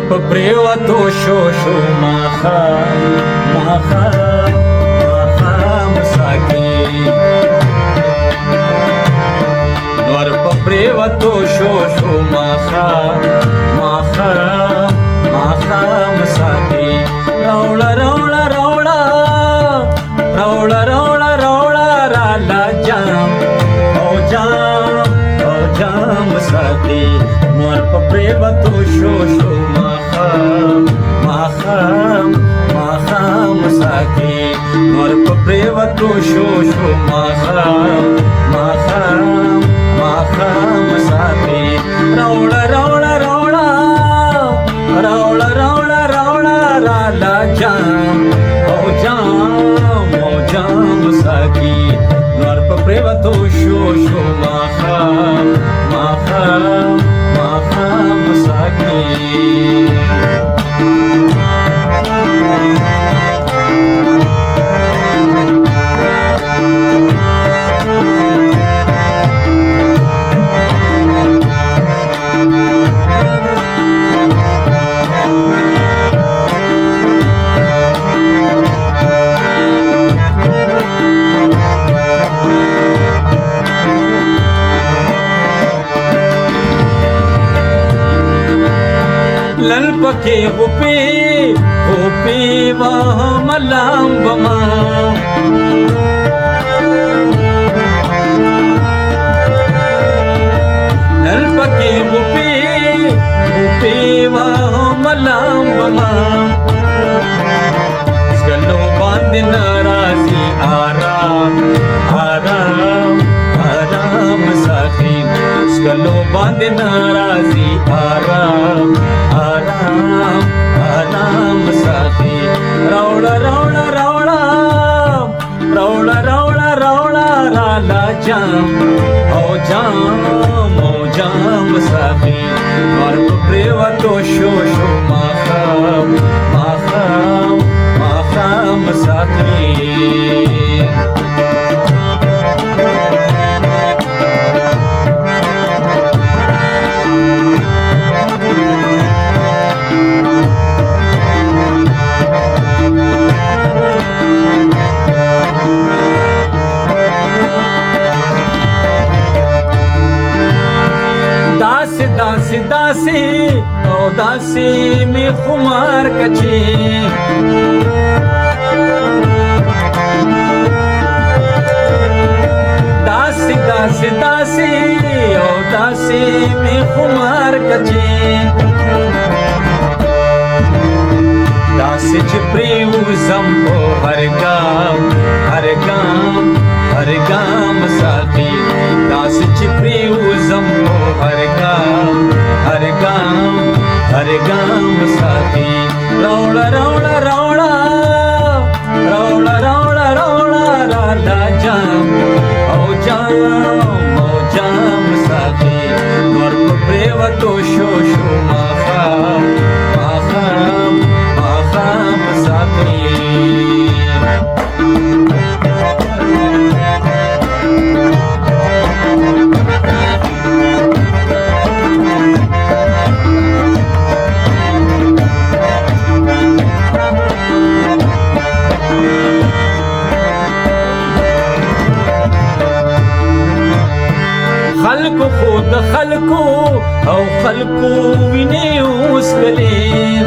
په پریوتو شو ماښام ساقي نور په پریوتو شو ماښام ساقي راوړه رالا جام او جام ساقي نور په پریوتو شو ماښام ساقي نور په پریوتو شو ماښام ساقي راوړه رالا جام او جام ساقي نور په پریوتو شو ماښام ساقي لن پکې غوپې وهم لامبما لن پکې غوپې وهم لامبما سکلو باندې ناراضي آرام ساقي سکلو باندې ناراضي آرام ساقي راوړه رالا جام او جام ساقي نور په پریوتو شو ماښام ساقي داسې می خمار کچي داسې می خمار کچي داسې چې پریوزم په هر ګام ساقي داسې چې پریوزم په هر ګام ساقي راوړه رالا جام او جام ساقي نور په پریوتو شو ماښام ساقي خلکو ویني اوس کلي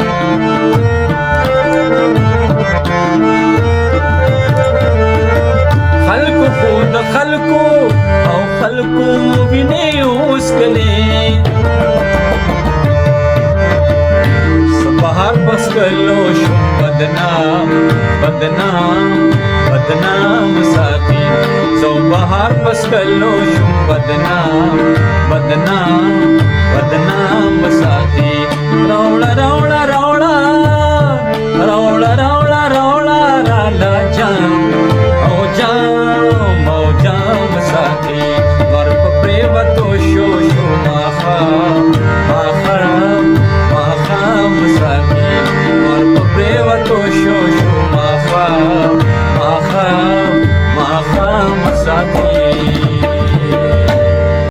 خلکو ویني اوس کلي سبحان پس کلو شو بدنام ساقي سو بهار پس کلو شو بدنام